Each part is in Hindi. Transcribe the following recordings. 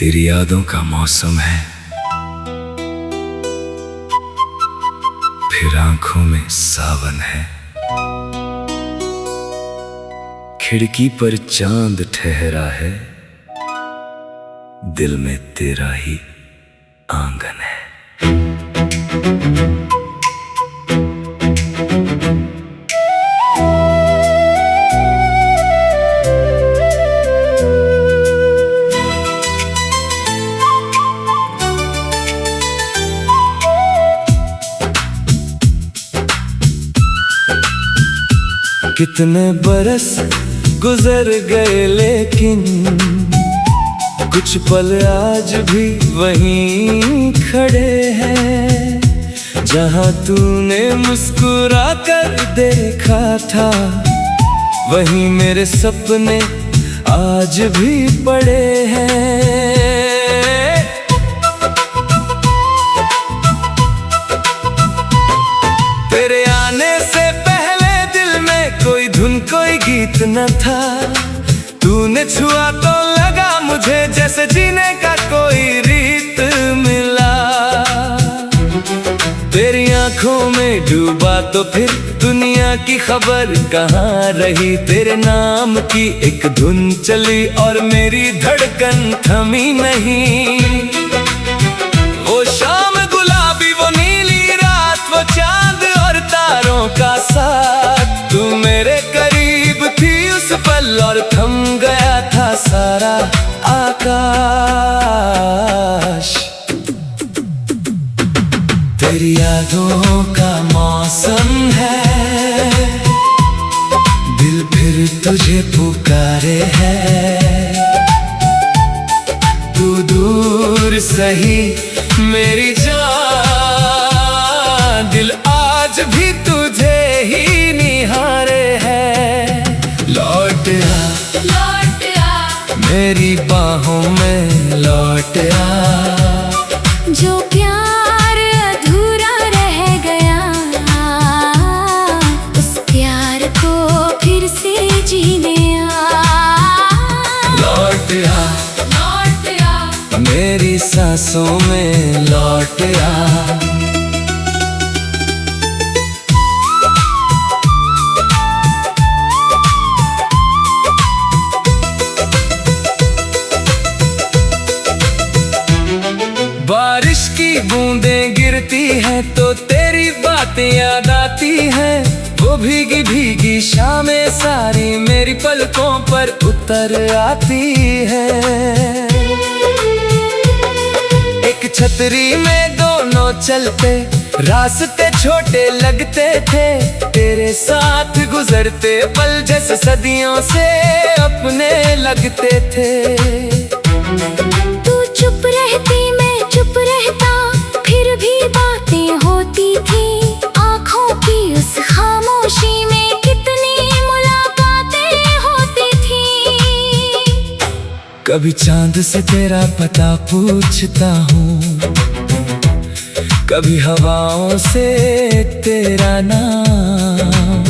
तेरी यादों का मौसम है, फिर आंखों में सावन है। खिड़की पर चांद ठहरा है, दिल में तेरा ही आंगन है। कितने बरस गुजर गए लेकिन कुछ पल आज भी वहीं खड़े हैं। जहां तूने मुस्कुरा कर देखा था, वहीं मेरे सपने आज भी पड़े हैं। तेरे आने से कोई धुन कोई गीत न था, तूने छुआ तो लगा मुझे जैसे जीने का कोई रीत मिला। तेरी आंखों में डूबा तो फिर दुनिया की खबर कहाँ रही। तेरे नाम की एक धुन चली और मेरी धड़कन थमी नहीं। वो शाम गुलाबी, वो नीली रात, वो चांद और तारों का साथ, तू मेरे करीब थी उस पल और थम गया था सारा आकाश। तेरी यादों का मौसम है, दिल फिर तुझे पुकारे है। तू दूर सही मेरी जान, दिल आज भी तुझे ही निहारे है। लौट आ मेरी बाहों में, लौट आ। जो प्यार अधूरा रह गया, उस प्यार को फिर से जीने आ। लौट आ मेरी सांसों में, लौट आ। बारिश की बूंदें गिरती हैं तो तेरी बातें याद आती हैं। वो भीगी भीगी शामें सारी मेरी पलकों पर उतर आती हैं। एक छतरी में दोनों चलते, रास्ते छोटे लगते थे। तेरे साथ गुजरते पल जैसे सदियों से अपने लगते थे। तू चुप रहती, मैं चुप रहता, फिर भी बातें होती थी। आँखों की उस खामोशी में कितनी मुलाकातें होती थी। कभी चांद से तेरा पता पूछता हूँ, कभी हवाओं से तेरा नाम।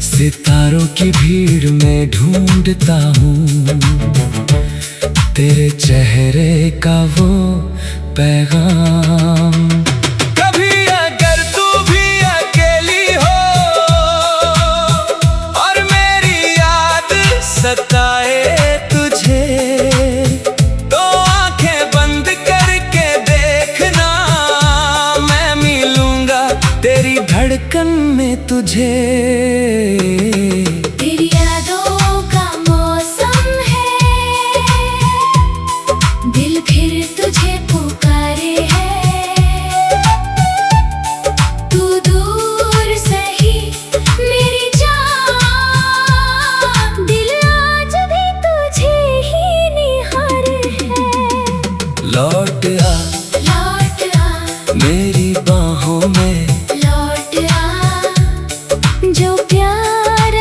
सितारों की भीड़ में ढूंढता हूँ तेरे चेहरे का वो पैगाम। कभी अगर तू भी अकेली हो और मेरी याद सताए तुझे, तो आंखें बंद करके देखना, मैं मिलूंगा तेरी धड़कन में तुझे। तेरी यादों का मौसम है, दिल फिर तुझे पुकारे है। तू दूर सही मेरी जान, दिल आज भी तुझे ही निहारे है। लौट आ मेरी बाहों में, लौट आ। जो प्यार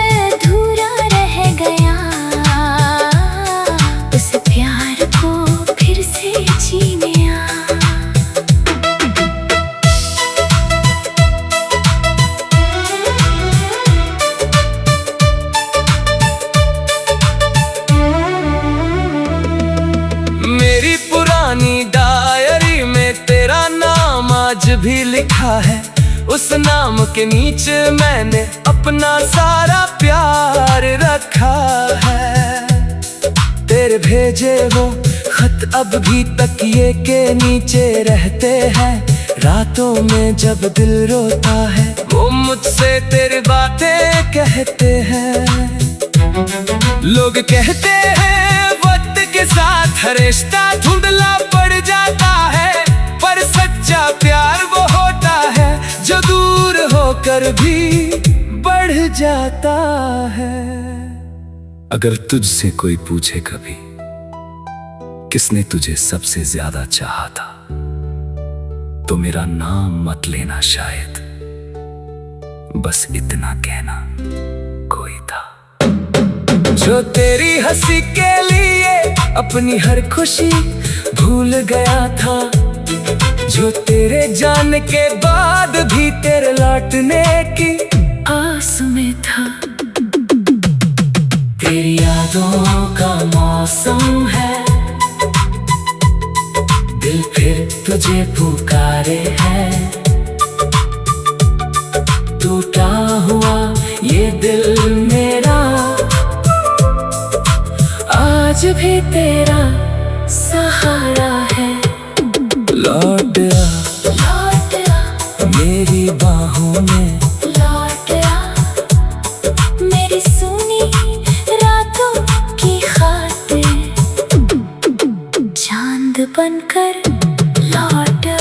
आज भी लिखा है उस नाम के नीचे मैंने अपना सारा प्यार रखा है। तेरे भेजे वो खत अब भी तकिए के नीचे रहते हैं। रातों में जब दिल रोता है वो मुझसे तेरी बातें कहते हैं। लोग कहते हैं वक्त के साथ हर रिश्ता धुंधला पड़ जाता है, पर सच्चा प्यार वो होता है जो दूर होकर भी बढ़ जाता है। अगर तुझसे कोई पूछे कभी किसने तुझे सबसे ज्यादा चाहा था, तो मेरा नाम मत लेना, शायद बस इतना कहना कोई था जो तेरी हंसी के लिए अपनी हर खुशी भूल गया था, जो तेरे जाने के बाद भी तेरे लौटने की आस में था। तेरी यादों का मौसम है, दिल फिर तुझे पुकारे है। टूटा हुआ ये दिल मेरा आज भी तेरा सहारा है। लौट आ मेरी बाहों में, लौट आ मेरी सुनी रातों की खातिर, चांद बनकर लौट आ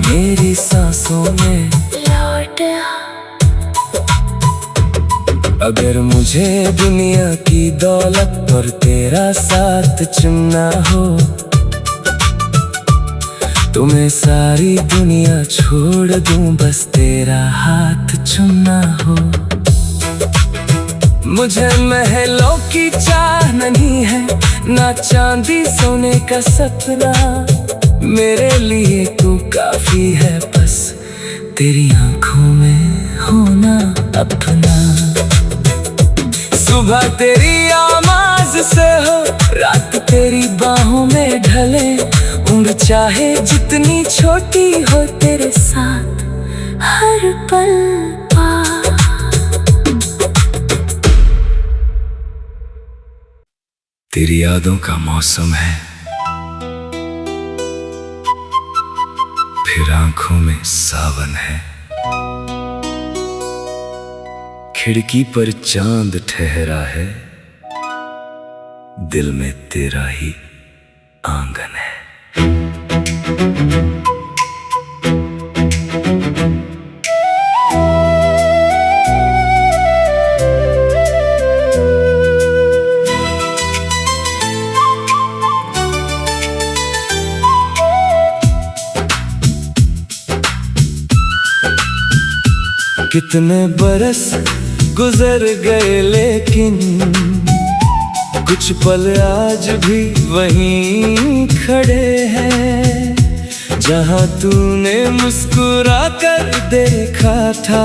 मेरी सांसों में, लौट आ। अगर मुझे दुनिया की दौलत और तेरा साथ चुनना हो, तो मैं सारी दुनिया छोड़ दूं, बस तेरा हाथ चुनना हो। मुझे महलों की चाह नहीं है, ना चांदी सोने का सपना। मेरे लिए तू काफी है, बस तेरी आंखों में होना अपना। सुबह तेरी आवाज से हो, रात तेरी बाहों में ढले, उम्र चाहे जितनी छोटी हो, तेरे साथ हर पल पार। तेरी यादों का मौसम है, फिर आंखों में सावन है। खिड़की पर चांद ठहरा है, दिल में तेरा ही आंगन है। कितने बरस गुजर गए लेकिन कुछ पल आज भी वहीं खड़े हैं। जहां तूने मुस्कुरा कर देखा था,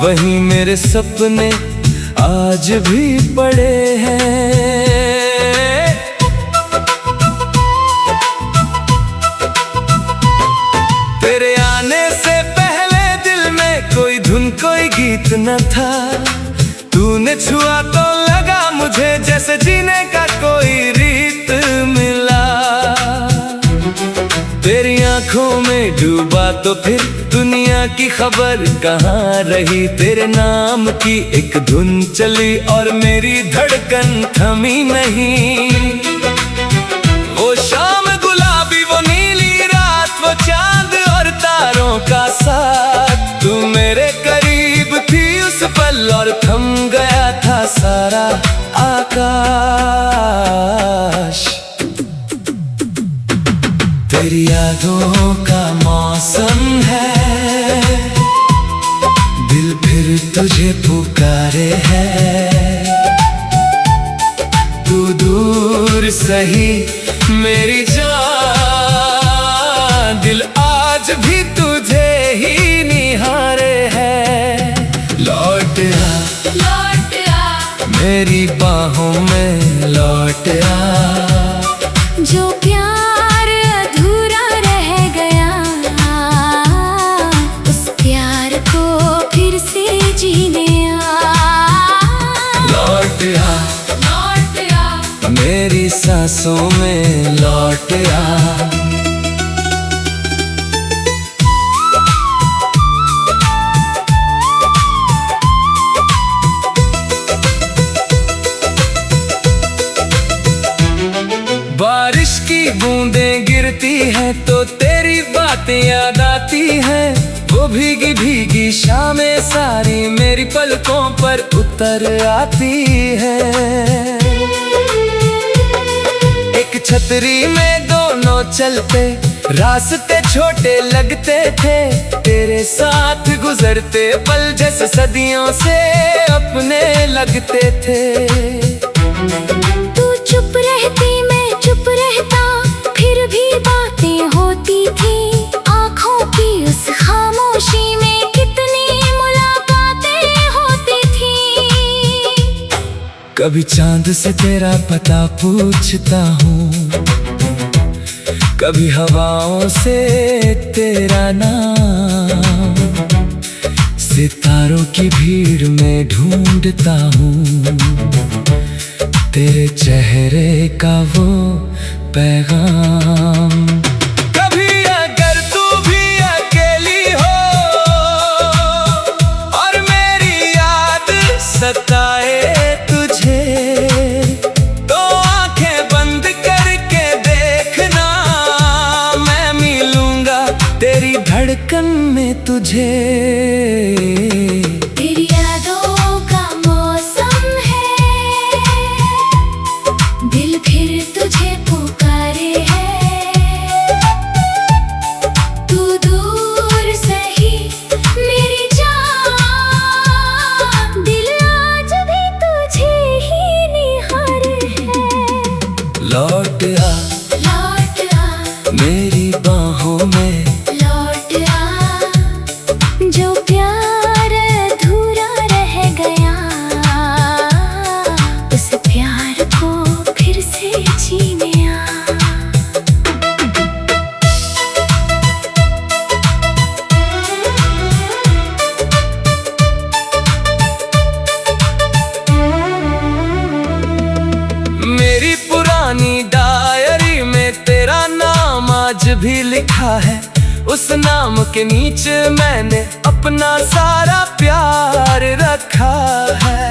वहीं मेरे सपने आज भी पड़े हैं। तेरे आने से पहले दिल में कोई धुन कोई गीत न था। तूने छुआ तो लगा मुझे जैसे जीने का कोई रीत मिला। तेरी आंखों में डूबा तो फिर दुनिया की खबर कहाँ रही। तेरे नाम की एक धुन चली और मेरी धड़कन थमी नहीं। वो शाम गुलाबी, वो नीली रात, वो चांद और तारों का साथ, तू मेरे करीब थी उस पल और थम गया था सारा आकाश। तेरी यादों का मौसम है, दिल फिर तुझे पुकारे है। तू दूर सही मेरी जान, दिल आज भी तुझे ही निहारे है। लौट आ मेरी बाहों में, लौट आ जो प्यार अधूरा रह गया, उस प्यार को फिर से जीने लौट आ मेरी सांसों में लौट आ। बारिश की बूंदें गिरती हैं तो तेरी बातें याद आती हैं। वो भीगी भीगी शामें सारी मेरी पलकों पर उतर आती है। एक छतरी में दोनों चलते, रास्ते छोटे लगते थे। तेरे साथ गुजरते पल जैसे सदियों से अपने लगते थे। तू चुप रहती, मैं चुप रहता, फिर भी बातें होती थी। आँखों की उस खामोशी में कितनी मुलाकातें होती थी। कभी चांद से तेरा पता पूछता हूँ, कभी हवाओं से तेरा नाम। सितारों की भीड़ में ढूंढता हूँ तेरे चेहरे का वो पैगाम। कभी अगर तू भी अकेली हो और मेरी याद सताए तुझे, तो आंखें बंद करके देखना, मैं मिलूंगा तेरी धड़कन में तुझे। तेरी यादों का मौसम है, दिल फिर तुझे पुकारे है। तू दूर सही मेरी जान, दिल आज भी तुझे ही निहारे है। लौट आ मेरी बाहों में लौट आ, जो प्यार अधूरा रह गया, उस प्यार को फिर से जीने आ। मेरी पुरानी डायरी में तेरा नाम आज भी लिखा है। उस नाम के नीचे मैंने अपना सारा प्यार रखा है।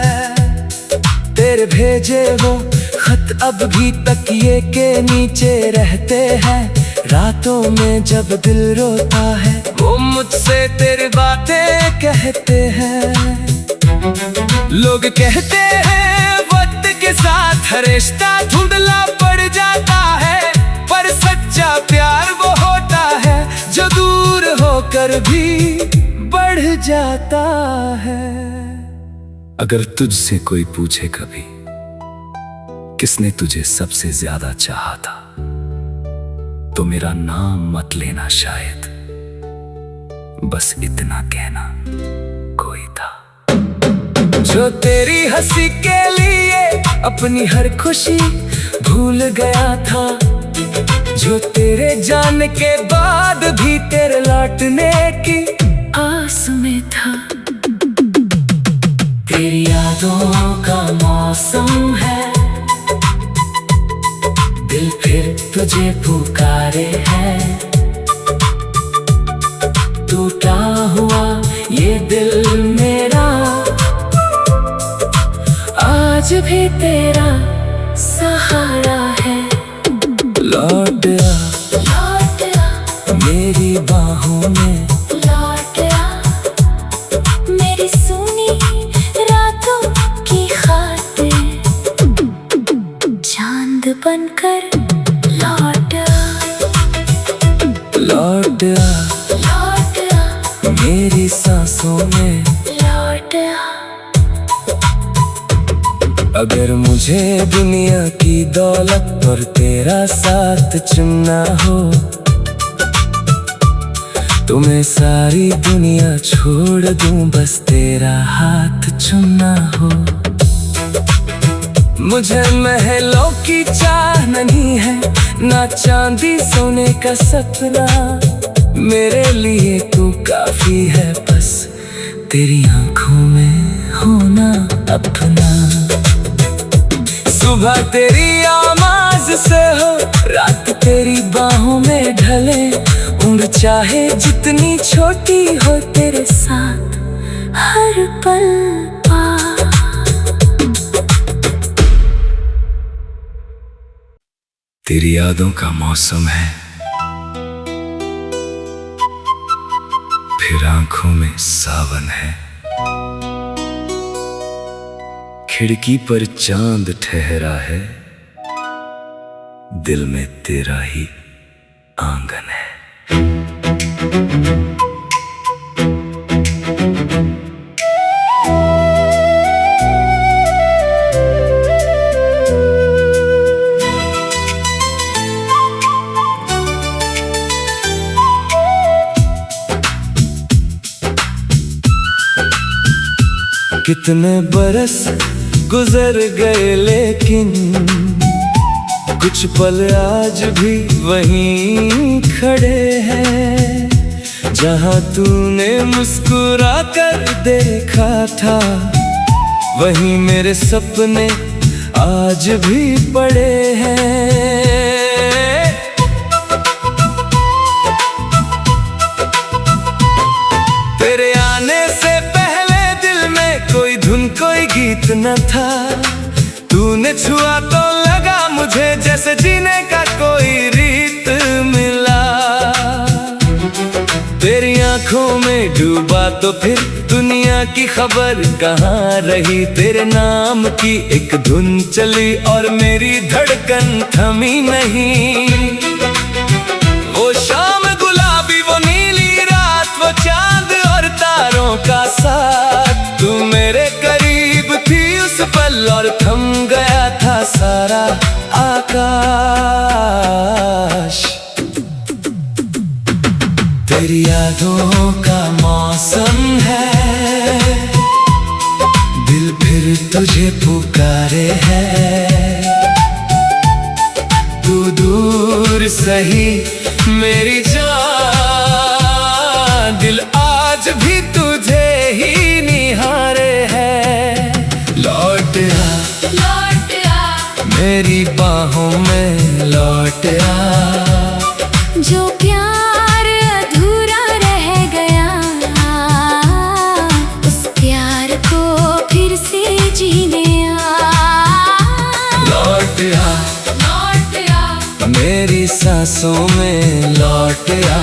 तेरे भेजे वो खत अब भी तकिए के नीचे रहते हैं। रातों में जब दिल रोता है, वो मुझसे तेरी बातें कहते हैं। लोग कहते हैं वक्त के साथ हर रिश्ता धुंधला पड़ जाता है, पर सच्चा प्यार वो होता है जो दूर होकर भी बढ़ जाता है। अगर तुझसे कोई पूछे कभी किसने तुझे सबसे ज्यादा चाहा था, तो मेरा नाम मत लेना शायद, बस इतना कहना कोई था जो तेरी हंसी के लिए अपनी हर खुशी भूल गया था। जो तेरे जाने के बाद भी तेरे लौटने की आस में था। तेरी यादों का मौसम है, दिल फिर तुझे पुकारे है। टूटा हुआ ये दिल मेरा आज भी तेरा सहारा है। लौट आ मेरी बाहों में लौट आ, मेरी सुनी रातों की खातिर, चांद बनकर लौट आ मेरी सांसों में लौट आ। अगर मुझे दुनिया की दौलत और तेरा साथ चुनना हो, तो मैं सारी दुनिया छोड़ दूं, बस तेरा हाथ चुनना हो। मुझे महलों की चाह नहीं है, ना चांदी सोने का सपना। मेरे लिए तू काफी है, बस तेरी आंखों में होना अपना। सुबह तेरी आवाज से हो, रात तेरी बाहों में ढले। उम्र चाहे जितनी छोटी हो, तेरे साथ हर पल पार। तेरी यादों का मौसम है, फिर आंखों में सावन है। खिड़की पर चांद ठहरा है, दिल में तेरा ही आंगन है। कितने बरस गुजर गए, लेकिन कुछ पल आज भी वहीं खड़े हैं। जहां तूने मुस्कुरा कर देखा था, वहीं मेरे सपने आज भी पड़े हैं। तेरे आने से पहले दिल में कोई धुन कोई गीत न था। तूने छुआ तो लगा मुझे जैसे जीने का कोई रीत मिला। तेरी आंखों में डूबा तो फिर दुनिया की खबर कहाँ रही। तेरे नाम की एक धुन चली और मेरी धड़कन थमी नहीं। वो शाम गुलाबी, वो नीली रात, वो चांद और तारों का साथ। तू मेरे करीब थी उस पल और थम गया था सारा आकाश। तेरी यादों का मौसम है, दिल फिर तुझे पुकारे है। तू दूर सही मेरी जान, दिल आज भी तुझे ही निहारे है। लौट आ मेरी बाहों में, लौट आ। जो प्यार अधूरा रह गया, उस प्यार को फिर से जीने आ। लौट आ मेरी सांसों में, लौट आ।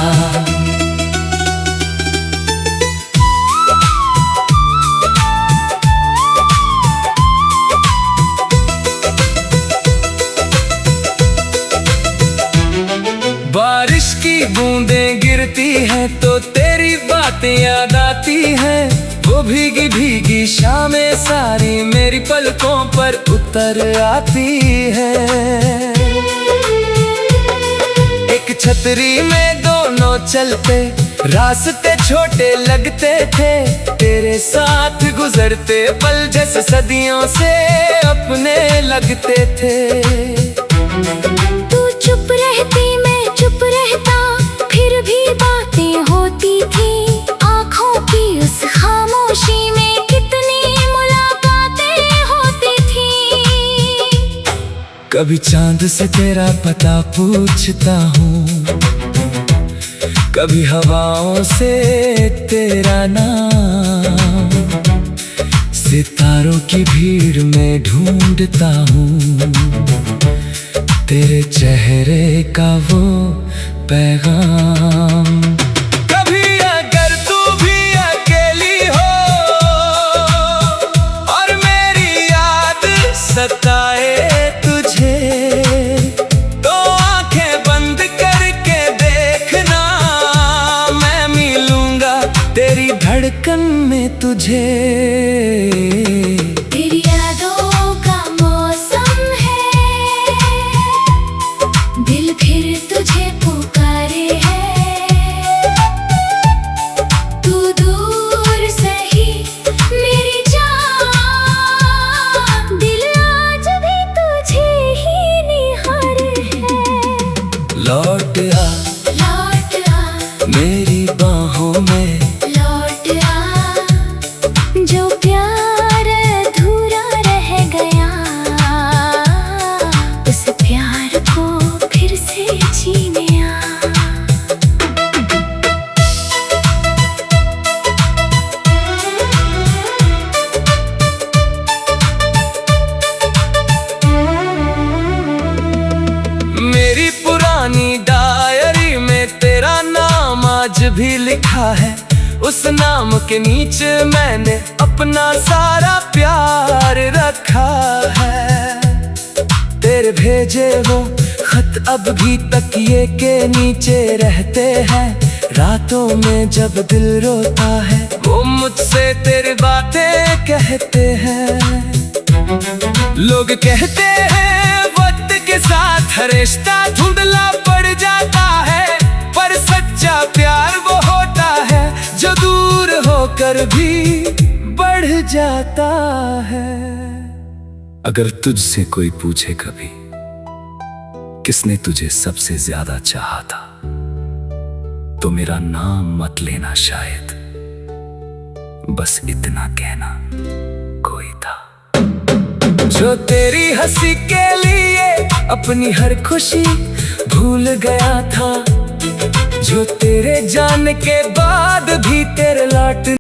बारिश की बूंदें गिरती हैं तो तेरी बातें याद आती हैं। वो भीगी भीगी शामें सारी मेरी पलकों पर उतर आती है। एक छतरी में दोनों चलते, रास्ते छोटे लगते थे। तेरे साथ गुजरते पल जैसे सदियों से अपने लगते थे। तू चुप रहती, मैं चुप रहता, फिर भी बातें होती थी। आँखों की उस खामोशी में कितनी मुलाकातें होती थी। कभी चांद से तेरा पता पूछता हूँ, कभी हवाओं से तेरा नाम। सितारों की भीड़ में ढूंढता हूँ तेरे चेहरे का वो पैगाम। कभी अगर तू भी अकेली हो और मेरी याद सताए तुझे, तो आंखें बंद करके देखना, मैं मिलूंगा तेरी धड़कन में तुझे। तेरी यादों का मौसम है, दिल फिर तुझे पुकारे है। तू दूर सही मेरी जान, दिल आज भी भी लिखा है उस नाम के नीचे मैंने अपना सारा प्यार रखा है। तेरे भेजे वो खत अब भी तकिए के नीचे रहते हैं। रातों में जब दिल रोता है वो मुझसे तेरी बातें कहते हैं। लोग कहते हैं वक्त के साथ हर रिश्ता धुंधला पड़ जाता है, पर सच्चा प्यार वो होता है जो दूर होकर भी बढ़ जाता है। अगर तुझसे कोई पूछे कभी किसने तुझे सबसे ज्यादा चाहा था, तो मेरा नाम मत लेना शायद, बस इतना कहना कोई था जो तेरी हंसी के लिए अपनी हर खुशी भूल गया था, जो तेरे जाने के बाद भी तेरे लौट